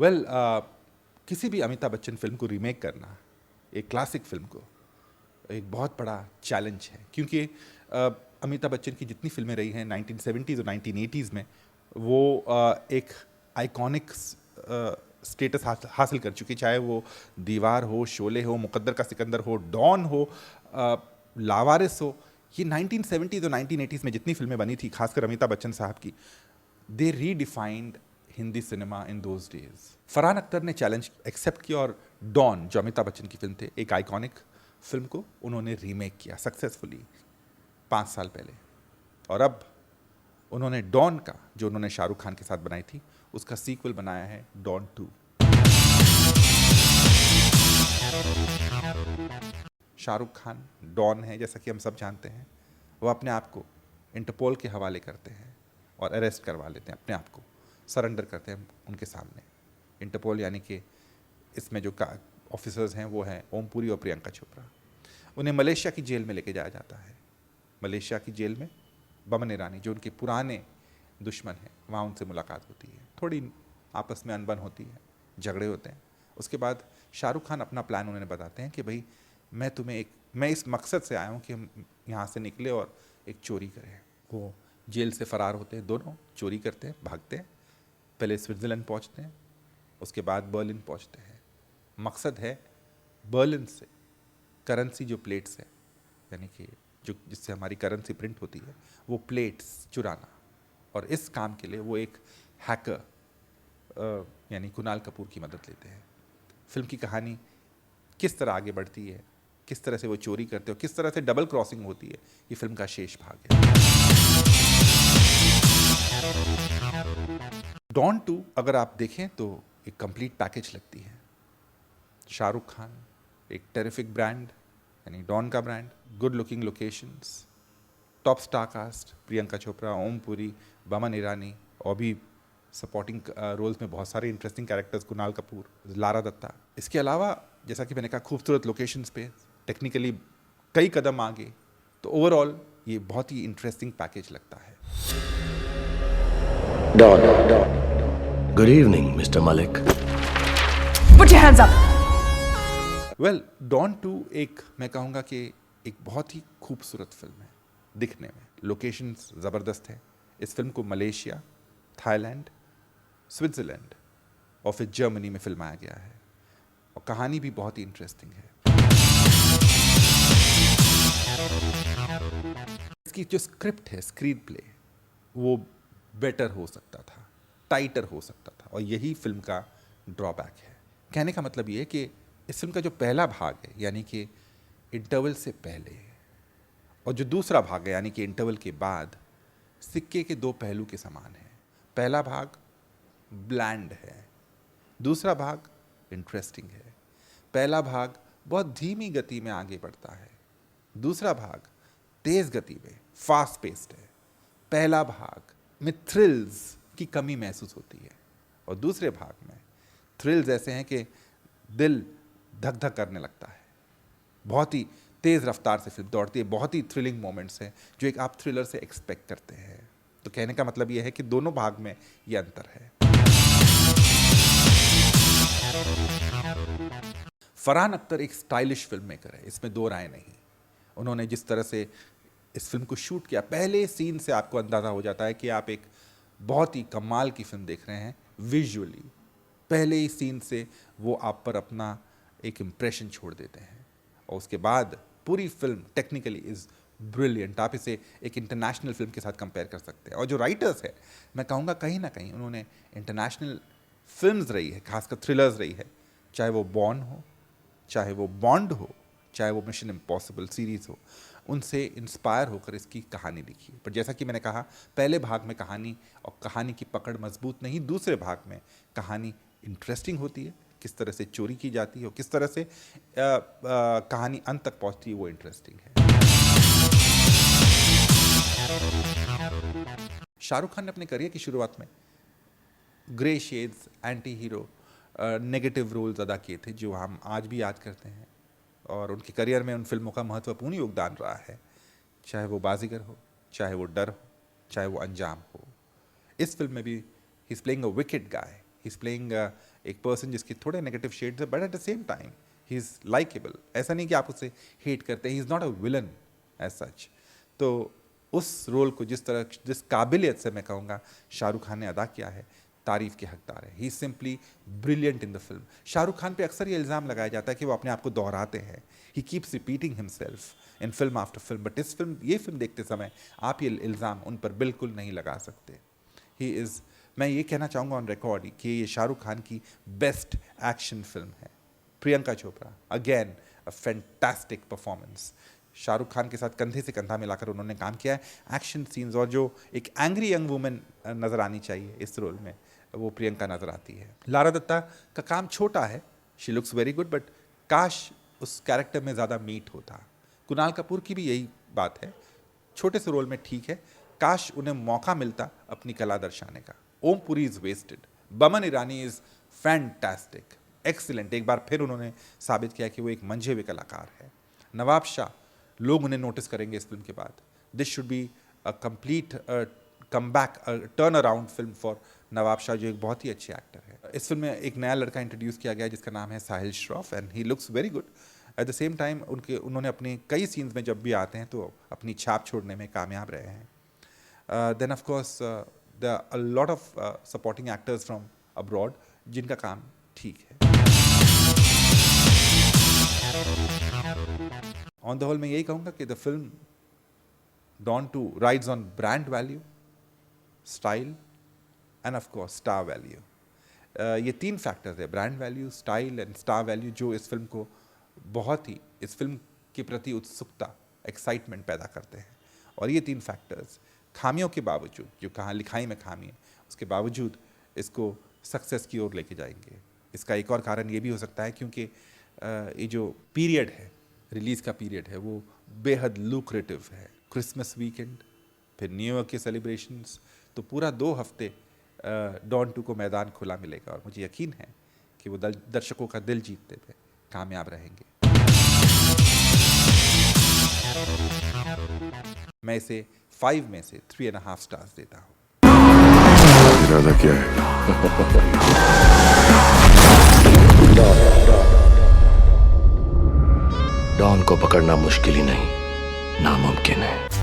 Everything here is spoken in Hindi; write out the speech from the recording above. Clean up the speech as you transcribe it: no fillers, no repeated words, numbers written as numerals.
वेल किसी भी अमिताभ बच्चन फिल्म को रीमेक करना, एक क्लासिक फिल्म को, एक बहुत बड़ा चैलेंज है, क्योंकि अमिताभ बच्चन की जितनी फिल्में रही हैं 1970s और 1980s में, वो एक आइकॉनिक स्टेटस हासिल कर चुकी, चाहे वो दीवार हो, शोले हो, मुकद्दर का सिकंदर हो, डॉन हो, लावारिस हो। ये 1970s और 1980s में जितनी फिल्में बनी थी, खासकर अमिताभ बच्चन साहब की, they redefined Hindi cinema in those days. Farhan Akhtar ने चैलेंज एक्सेप्ट किया और डॉन, जो अमिताभ बच्चन की फिल्म थे, एक आइकॉनिक फिल्म को उन्होंने रीमेक किया सक्सेसफुली 5 साल पहले। और अब उन्होंने डॉन का, जो उन्होंने शाहरुख खान के साथ बनाई थी, उसका सीक्वल बनाया है डॉन 2। शाहरुख खान डॉन है, जैसा कि हम सब जानते हैं। वो अपने आप को इंटरपोल के हवाले करते हैं और अरेस्ट करवा लेते हैं, अपने आप को सरेंडर करते हैं उनके सामने। इंटरपोल यानी कि इसमें जो ऑफिसर्स हैं वो हैं ओमपुरी और प्रियंका चोपड़ा। उन्हें मलेशिया की जेल में लेके जाया जाता है। मलेशिया की जेल में बमन ईरानी, जो उनके पुराने दुश्मन हैं, वहाँ उनसे मुलाकात होती है। थोड़ी आपस में अनबन होती है, झगड़े होते हैं। उसके बाद शाहरुख खान अपना प्लान उन्हें बताते हैं कि भाई मैं इस मकसद से आया हूँ कि हम यहाँ से निकले और एक चोरी करें। वो जेल से फ़रार होते हैं, दोनों चोरी करते हैं, भागते हैं। पहले स्विट्ज़रलैंड पहुँचते हैं, उसके बाद बर्लिन पहुँचते हैं। मकसद है बर्लिन से करेंसी, जो प्लेट्स है, यानी कि जो जिससे हमारी करेंसी प्रिंट होती है, वो प्लेट्स चुराना। और इस काम के लिए वो एक हैकर यानी कुणाल कपूर की मदद लेते हैं। फिल्म की कहानी किस तरह आगे बढ़ती है, किस तरह से वो चोरी करते हो, किस तरह से डबल क्रॉसिंग होती है, ये फिल्म का शेष भाग है। डॉन 2 अगर आप देखें तो एक कंप्लीट पैकेज लगती है। शाहरुख खान, एक टेरिफिक ब्रांड यानी डॉन का brand, good looking locations, top star cast, Priyanka Chopra, Om Puri, Boman Irani, और भी सपोर्टिंग रोल्स में बहुत सारे interesting characters, Kunal Kapoor, Lara Dutta. इसके अलावा जैसा कि मैंने कहा, खूबसूरत लोकेशंस पे, टेक्निकली कई कदम आगे। तो ओवरऑल ये बहुत ही इंटरेस्टिंग पैकेज लगता है। Don. Good evening, Mr. Malik. Put your hands up. Well, Don 2 एक, मैं कहूँगा कि एक बहुत ही खूबसूरत फिल्म है दिखने में। लोकेशंस ज़बरदस्त है। इस फिल्म को मलेशिया, थाईलैंड, स्विट्ज़रलैंड और फिर जर्मनी में फिल्माया गया है। और कहानी भी बहुत ही इंटरेस्टिंग है। इसकी जो स्क्रिप्ट है, स्क्रीन प्ले, वो बेटर हो सकता था, टाइटर हो सकता था, और यही फिल्म का ड्रॉबैक है। कहने का मतलब ये है कि इस फिल्म का जो पहला भाग है, यानी कि इंटरवल से पहले, और जो दूसरा भाग है यानी कि इंटरवल के बाद, सिक्के के दो पहलू के समान है। पहला भाग ब्लैंड है, दूसरा भाग इंटरेस्टिंग है। पहला भाग बहुत धीमी गति में आगे बढ़ता है, दूसरा भाग तेज गति में, फास्ट पेस्ड है। पहला भाग में थ्रिल्स की कमी महसूस होती है, और दूसरे भाग में थ्रिल्स ऐसे हैं कि दिल धक धक करने लगता है। बहुत ही तेज़ रफ्तार से फिल्म दौड़ती है, बहुत ही थ्रिलिंग मोमेंट्स हैं जो एक आप थ्रिलर से एक्सपेक्ट करते हैं। तो कहने का मतलब यह है कि दोनों भाग में ये अंतर है। फरहान अख्तर एक स्टाइलिश फिल्म मेकर है, इसमें दो राय नहीं। उन्होंने जिस तरह से इस फिल्म को शूट किया, पहले सीन से आपको अंदाज़ा हो जाता है कि आप एक बहुत ही कमाल की फिल्म देख रहे हैं विजुअली। पहले ही सीन से वो आप पर अपना एक इम्प्रेशन छोड़ देते हैं, और उसके बाद पूरी फिल्म टेक्निकली इज़ ब्रिलियंट। आप इसे एक इंटरनेशनल फिल्म के साथ कंपेयर कर सकते हैं। और जो राइटर्स है, मैं कहूँगा कहीं ना कहीं उन्होंने इंटरनेशनल फिल्म्स रही है, खासकर थ्रिलर्स रही है, चाहे वो बॉर्न हो, चाहे वो बॉन्ड हो, चाहे वो मिशन इम्पॉसिबल सीरीज़ हो, उनसे इंस्पायर होकर इसकी कहानी लिखी है। पर जैसा कि मैंने कहा, पहले भाग में कहानी की पकड़ मजबूत नहीं, दूसरे भाग में कहानी इंटरेस्टिंग होती है। किस तरह से चोरी की जाती है और किस तरह से कहानी अंत तक पहुंचती है, वो इंटरेस्टिंग है। शाहरुख खान ने अपने करियर की शुरुआत में grey shades, anti hero, negative roles अदा किए थे, जो हम आज भी याद करते हैं। और उनके करियर में उन फिल्मों का महत्वपूर्ण योगदान रहा है, चाहे वो बाजीगर हो, चाहे वो डर हो, चाहे वो अंजाम हो। इस फिल्म में भी he is playing a wicked guy, he is playing एक पर्सन जिसके थोड़े नेगेटिव शेड्स है, but at the same time he is likeable. ऐसा नहीं कि आप उसे हेट करते हैं, he is not a villain as such. तो उस रोल को जिस काबिलियत से मैं कहूँगा शाहरुख खान ने अदा किया है, तारीफ के हकदार है। He simply brilliant in the film. Shahrukh Khan पे अक्सर ये इल्ज़ाम लगाया जाता है कि वो अपने आप को दोहराते हैं, he keeps repeating himself in film after film, but ये फिल्म देखते समय आप ये इल्ज़ाम उन पर बिल्कुल नहीं लगा सकते। ही इज़, मैं ये कहना चाहूँगा ऑन रिकॉर्ड कि ये शाहरुख खान की बेस्ट एक्शन फिल्म है। Priyanka Chopra again a fantastic performance. Shahrukh Khan के साथ कंधे से कंधा मिलाकर उन्होंने काम किया है। एक्शन सीन्स और जो एक एंग्री यंग वुमेन नज़र आनी चाहिए इस रोल में, वो प्रियंका नज़र आती है। लारा दत्ता का काम छोटा है, she looks very good, but काश उस कैरेक्टर में ज़्यादा मीट होता। कुणाल कपूर की भी यही बात है, छोटे से रोल में ठीक है, काश उन्हें मौका मिलता अपनी कला दर्शाने का। Om Puri is wasted. Boman Irani is fantastic, excellent. एक बार फिर उन्होंने साबित किया कि वो एक मंझे हुए कलाकार है। नवाब शाह, लोग उन्हें नोटिस करेंगे इस फिल्म के बाद। This should be a complete come back, turn around film for Nawab Shah, जो एक बहुत ही अच्छे एक्टर है। इस फिल्म में एक नया लड़का इंट्रोड्यूस किया गया जिसका नाम है Sahil Shroff, and he looks very good. At the same time उन्होंने अपने कई सीन्स में जब भी आते हैं तो अपनी छाप छोड़ने में कामयाब रहे हैं। Then of course there are a lot of supporting actors from abroad जिनका काम ठीक है। ऑन द होल मैं यही कहूँगा कि the film Don two rides on brand value, style and of course star value. ये तीन फैक्टर्स है, brand value, style and star value, जो इस फिल्म को बहुत ही, इस फिल्म के प्रति उत्सुकता, एक्साइटमेंट पैदा करते हैं। और ये तीन फैक्टर्स खामियों के बावजूद, जो कहाँ लिखाई में खामी है उसके बावजूद, इसको सक्सेस की ओर लेके जाएंगे। इसका एक और कारण ये भी हो सकता है क्योंकि ये जो पीरियड है, रिलीज़ का पीरियड है, वो बेहद लुक्रेटिव है। क्रिसमस वीकेंड, फिर न्यू ईयर के सेलिब्रेशंस, तो पूरा 2 हफ्ते डॉन 2 को मैदान खुला मिलेगा और मुझे यकीन है कि वो दर्शकों का दिल जीतने पे कामयाब रहेंगे। मैं इसे 5 में से 3.5 स्टार्स देता हूँ। इरादा क्या है? डॉन को पकड़ना मुश्किल ही नहीं, नामुमकिन है।